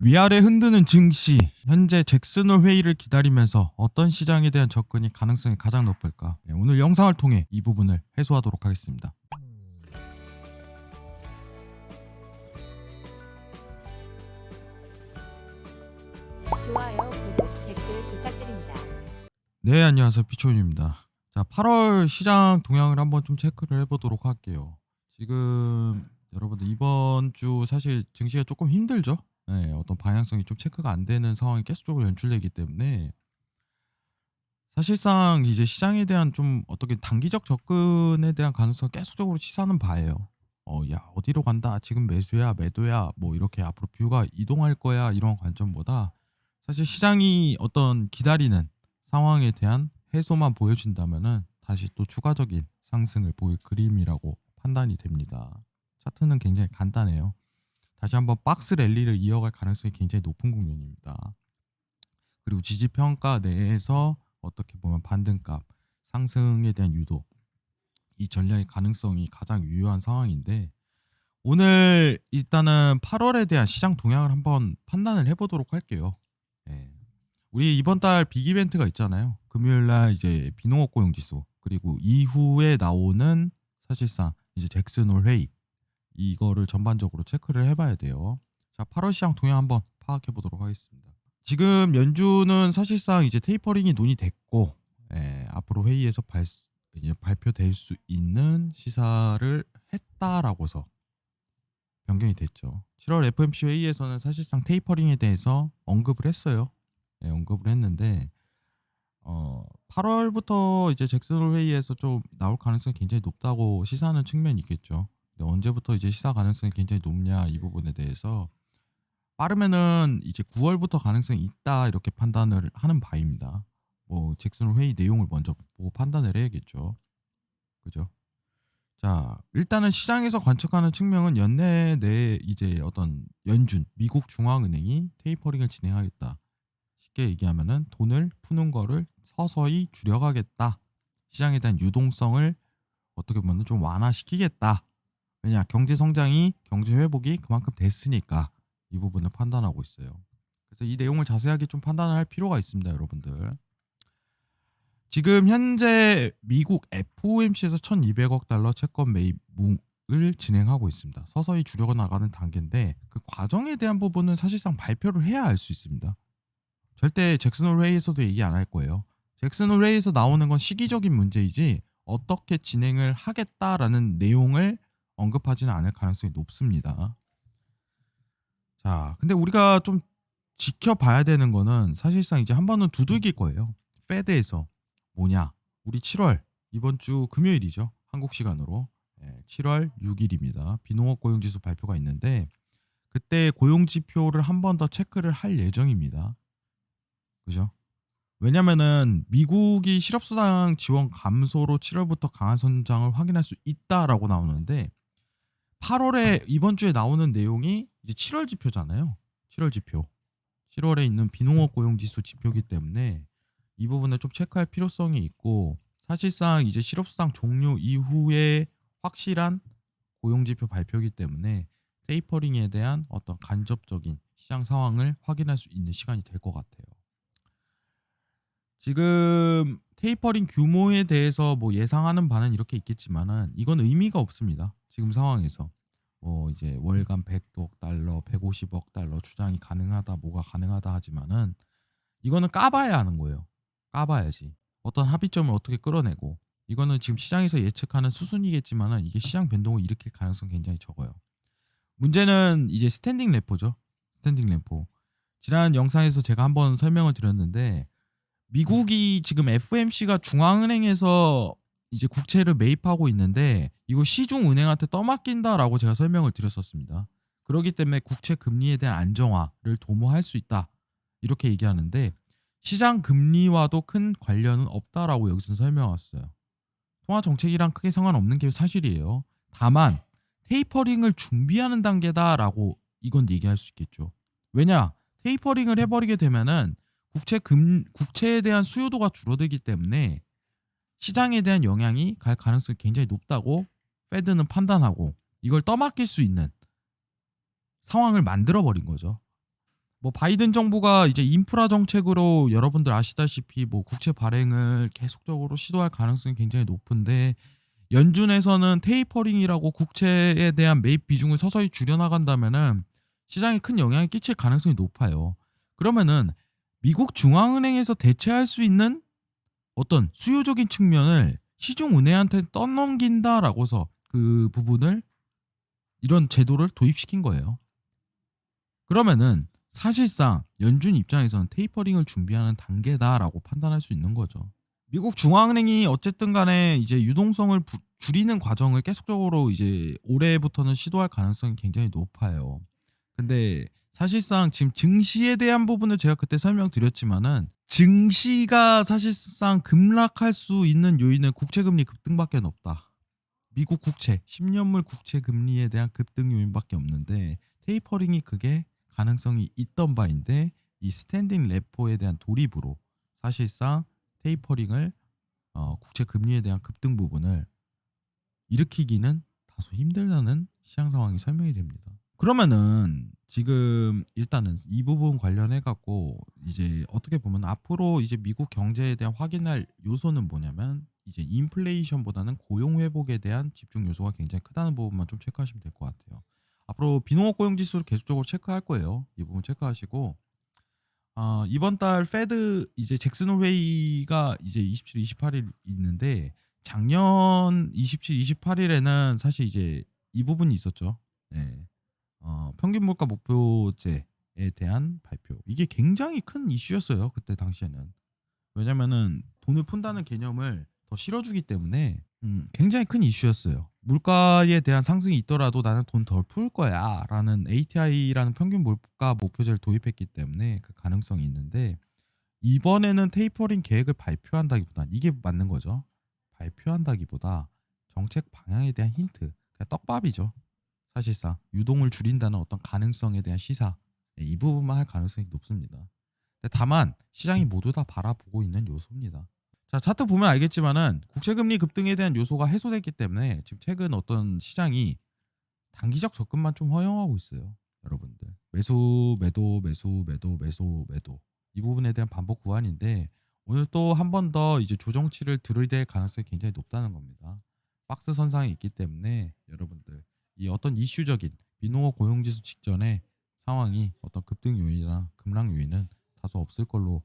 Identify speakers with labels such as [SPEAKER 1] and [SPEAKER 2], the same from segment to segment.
[SPEAKER 1] 위아래 흔드는 증시, 현재 잭슨홀 회의를 기다리면서 어떤 시장에 대한 접근이 가능성이 가장 높을까? 오늘 영상을 통해 이 부분을 해소하도록 하겠습니다.
[SPEAKER 2] 좋아요, 구독, 댓글 부탁드립니다.
[SPEAKER 1] 네, 안녕하세요. 피초윤입니다. 자, 8월 시장 동향을 한번 좀 체크를 해보도록 할게요. 지금 여러분들 이번 주 사실 증시가 조금 힘들죠? 네, 어떤 방향성이 좀 체크가 안 되는 상황이 계속적으로 연출되기 때문에 사실상 이제 시장에 대한 좀 어떻게 단기적 접근에 대한 가능성을 계속적으로 시사하는 바예요. 야, 어디로 간다. 지금 매수야, 매도야. 뭐 이렇게 앞으로 뷰가 이동할 거야. 이런 관점보다 사실 시장이 어떤 기다리는 상황에 대한 해소만 보여준다면은 다시 또 추가적인 상승을 보일 그림이라고 판단이 됩니다. 차트는 굉장히 간단해요. 다시 한번 박스 랠리를 이어갈 가능성이 굉장히 높은 국면입니다. 그리고 지지평가 내에서 어떻게 보면 반등값, 상승에 대한 유도, 이 전략의 가능성이 가장 유효한 상황인데 오늘 일단은 8월에 대한 시장 동향을 한번 판단을 해보도록 할게요. 예. 우리 이번 달 빅 이벤트가 있잖아요. 금요일 날 이제 비농업 고용지수 그리고 이후에 나오는 사실상 이제 잭슨홀 회의 이거를 전반적으로 체크를 해봐야 돼요. 자, 8월 시장 동향 한번 파악해 보도록 하겠습니다. 지금 연준은 사실상 이제 테이퍼링이 논의됐고 앞으로 회의에서 이제 발표될 수 있는 시사를 했다라고서 변경이 됐죠. 7월 FOMC 회의에서는 사실상 테이퍼링에 대해서 언급을 했어요. 언급을 했는데 8월부터 이제 잭슨홀 회의에서 좀 나올 가능성이 굉장히 높다고 시사하는 측면이 있겠죠. 근데 언제부터 이제 시사 가능성이 굉장히 높냐 이 부분에 대해서 빠르면은 이제 9월부터 가능성이 있다 이렇게 판단을 하는 바입니다. 뭐 잭슨홀 회의 내용을 먼저 보고 판단을 해야겠죠. 그죠? 자, 일단은 시장에서 관측하는 측면은 연내 내 이제 어떤 연준 미국 중앙은행이 테이퍼링을 진행하겠다. 쉽게 얘기하면은 돈을 푸는 거를 서서히 줄여가겠다. 시장에 대한 유동성을 어떻게 보면 좀 완화시키겠다. 왜냐, 경제 성장이 경제 회복이 그만큼 됐으니까 이 부분을 판단하고 있어요. 그래서 이 내용을 자세하게 좀 판단을 할 필요가 있습니다, 여러분들. 지금 현재 미국 FOMC에서 1,200억 달러 채권 매입을 진행하고 있습니다. 서서히 줄여 나가는 단계인데 그 과정에 대한 부분은 사실상 발표를 해야 알 수 있습니다. 절대 잭슨홀 회의에서도 얘기 안 할 거예요. 잭슨홀 회의에서 나오는 건 시기적인 문제이지 어떻게 진행을 하겠다라는 내용을 언급하지는 않을 가능성이 높습니다. 자, 근데 우리가 좀 지켜봐야 되는 거는 사실상 이제 한 번은 두들길 거예요. 페드에서 뭐냐? 우리 7월 이번 주 금요일이죠. 한국 시간으로 7월 6일입니다. 비농업 고용지수 발표가 있는데 그때 고용지표를 한 번 더 체크를 할 예정입니다. 그죠? 왜냐면은 미국이 실업수당 지원 감소로 7월부터 강한 성장을 확인할 수 있다라고 나오는데 8월에 이번 주에 나오는 내용이 이제 7월 지표잖아요. 7월 지표. 7월에 있는 비농업 고용지수 지표이기 때문에 이 부분을 좀 체크할 필요성이 있고 사실상 이제 실업수당 종료 이후에 확실한 고용지표 발표이기 때문에 테이퍼링에 대한 어떤 간접적인 시장 상황을 확인할 수 있는 시간이 될 것 같아요. 지금 테이퍼링 규모에 대해서 뭐 예상하는 바는 이렇게 있겠지만은 이건 의미가 없습니다. 지금 상황에서. 이제 월간 100억 달러, 150억 달러 주장이 가능하다, 뭐가 가능하다 하지만은 이거는 까봐야 하는 거예요. 까봐야지. 어떤 합의점을 어떻게 끌어내고 이거는 지금 시장에서 예측하는 수순이겠지만은 이게 시장 변동을 일으킬 가능성이 굉장히 적어요. 문제는 이제 스탠딩 레포죠. 스탠딩 레포. 지난 영상에서 제가 한번 설명을 드렸는데 미국이 지금 FOMC가 중앙은행에서 이제 국채를 매입하고 있는데 이거 시중은행한테 떠맡긴다라고 제가 설명을 드렸었습니다. 그렇기 때문에 국채 금리에 대한 안정화를 도모할 수 있다. 이렇게 얘기하는데 시장 금리와도 큰 관련은 없다라고 여기서 설명했어요. 통화 정책이랑 크게 상관없는 게 사실이에요. 다만 테이퍼링을 준비하는 단계다라고 이건 얘기할 수 있겠죠. 왜냐? 테이퍼링을 해버리게 되면은 국채에 대한 수요도가 줄어들기 때문에 시장에 대한 영향이 갈 가능성이 굉장히 높다고 페드는 판단하고 이걸 떠맡길 수 있는 상황을 만들어 버린 거죠. 뭐 바이든 정부가 이제 인프라 정책으로 여러분들 아시다시피 뭐 국채 발행을 계속적으로 시도할 가능성이 굉장히 높은데 연준에서는 테이퍼링이라고 국채에 대한 매입 비중을 서서히 줄여나간다면은 시장에 큰 영향을 끼칠 가능성이 높아요. 그러면은 미국 중앙은행에서 대체할 수 있는 어떤 수요적인 측면을 시중은행한테 떠넘긴다라고서 그 부분을 이런 제도를 도입시킨 거예요. 그러면은 사실상 연준 입장에서는 테이퍼링을 준비하는 단계다라고 판단할 수 있는 거죠. 미국 중앙은행이 어쨌든 간에 이제 유동성을 줄이는 과정을 계속적으로 이제 올해부터는 시도할 가능성이 굉장히 높아요. 근데 사실상 지금 증시에 대한 부분을 제가 그때 설명드렸지만은 증시가 사실상 급락할 수 있는 요인은 국채금리 급등밖에 없다. 미국 국채, 10년물 국채 금리에 대한 급등 요인밖에 없는데 테이퍼링이 그게 가능성이 있던 바인데 이 스탠딩 레포에 대한 돌입으로 사실상 테이퍼링을 국채 금리에 대한 급등 부분을 일으키기는 다소 힘들다는 시장 상황이 설명이 됩니다. 그러면은 지금 일단은 이 부분 관련해 갖고 이제 어떻게 보면 앞으로 이제 미국 경제에 대한 확인할 요소는 뭐냐면 이제 인플레이션보다는 고용 회복에 대한 집중 요소가 굉장히 크다는 부분만 좀 체크하시면 될 것 같아요. 앞으로 비농업 고용 지수를 계속적으로 체크할 거예요. 이 부분 체크하시고 이번 달 페드 이제 잭슨 회의가 이제 27, 28일 있는데 작년 27, 28일에는 사실 이제 이 부분이 있었죠. 네. 평균 물가 목표제에 대한 발표. 이게 굉장히 큰 이슈였어요. 그때 당시에는. 왜냐면은 돈을 푼다는 개념을 더 실어주기 때문에 굉장히 큰 이슈였어요. 물가에 대한 상승이 있더라도 나는 돈 덜 풀 거야 라는 ATI라는 평균 물가 목표제를 도입했기 때문에 그 가능성이 있는데 이번에는 테이퍼링 계획을 발표한다기보다 이게 맞는 거죠. 발표한다기보다 정책 방향에 대한 힌트, 그냥 떡밥이죠. 사실상 유동을 줄인다는 어떤 가능성에 대한 시사, 이 부분만 할 가능성이 높습니다. 근데 다만 시장이 모두 다 바라보고 있는 요소입니다. 자, 차트 보면 알겠지만은 국채금리 급등에 대한 요소가 해소됐기 때문에 지금 최근 어떤 시장이 단기적 접근만 좀 허용하고 있어요. 여러분들 매수 매도 매수 매도 매수 매도 이 부분에 대한 반복 구간인데 오늘 또 한 번 더 이제 조정치를 들이댈 가능성이 굉장히 높다는 겁니다. 박스 선상에 있기 때문에 여러분들 이 어떤 이슈적인 비농업 고용지수 직전에 상황이 어떤 급등 요인이나 급락 요인은 다소 없을 걸로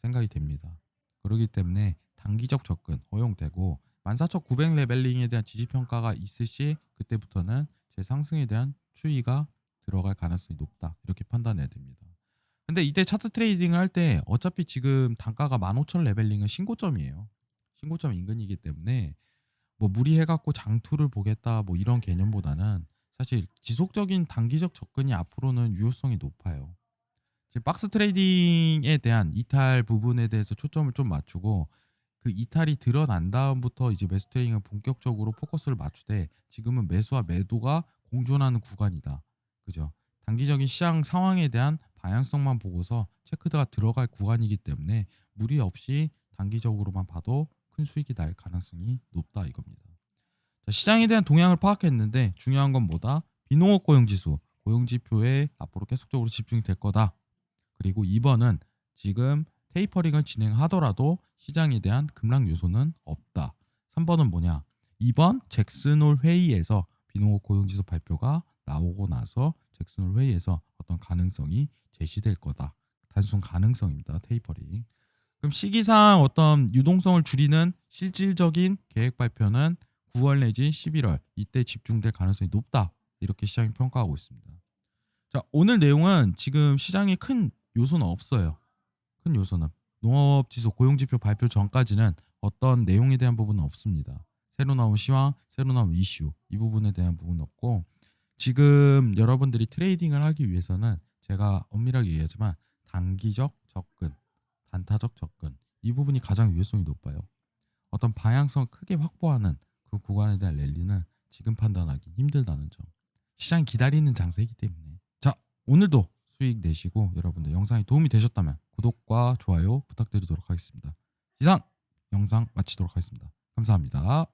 [SPEAKER 1] 생각이 됩니다. 그렇기 때문에 단기적 접근 허용되고 14,900 레벨링에 대한 지지 평가가 있을 시 그때부터는 제 상승에 대한 추이가 들어갈 가능성이 높다 이렇게 판단해야 됩니다. 근데 이때 차트 트레이딩을 할 때 어차피 지금 단가가 15,000 레벨링은 신고점이에요. 신고점 인근이기 때문에 뭐 무리해갖고 장투를 보겠다 뭐 이런 개념보다는 사실 지속적인 단기적 접근이 앞으로는 유효성이 높아요. 지금 박스 트레이딩에 대한 이탈 부분에 대해서 초점을 좀 맞추고 그 이탈이 드러난 다음부터 이제 매수 트레이딩을 본격적으로 포커스를 맞추되 지금은 매수와 매도가 공존하는 구간이다. 그죠? 단기적인 시장 상황에 대한 방향성만 보고서 체크가 들어갈 구간이기 때문에 무리 없이 단기적으로만 봐도 큰 수익이 날 가능성이 높다 이겁니다. 자, 시장에 대한 동향을 파악했는데 중요한 건 뭐다? 비농업 고용지수, 고용지표에 앞으로 계속적으로 집중이 될 거다. 그리고 2번은 지금 테이퍼링을 진행하더라도 시장에 대한 급락 요소는 없다. 3번은 뭐냐? 2번 잭슨홀 회의에서 비농업 고용지수 발표가 나오고 나서 잭슨홀 회의에서 어떤 가능성이 제시될 거다. 단순 가능성입니다. 테이퍼링. 그럼 시기상 어떤 유동성을 줄이는 실질적인 계획 발표는 9월 내지 11월 이때 집중될 가능성이 높다. 이렇게 시장이 평가하고 있습니다. 자, 오늘 내용은 지금 시장에 큰 요소는 없어요. 큰 요소는 농업지수 고용지표 발표 전까지는 어떤 내용에 대한 부분은 없습니다. 새로 나온 시황, 새로 나온 이슈 이 부분에 대한 부분은 없고 지금 여러분들이 트레이딩을 하기 위해서는 제가 엄밀하게 얘기하지만 단기적 접근, 단타적 접근 이 부분이 가장 유효성이 높아요. 어떤 방향성을 크게 확보하는 그 구간에 대한 랠리는 지금 판단하기 힘들다는 점. 시장이 기다리는 장세이기 때문에. 자, 오늘도 수익 내시고 여러분들 영상이 도움이 되셨다면 구독과 좋아요 부탁드리도록 하겠습니다. 이상 영상 마치도록 하겠습니다. 감사합니다.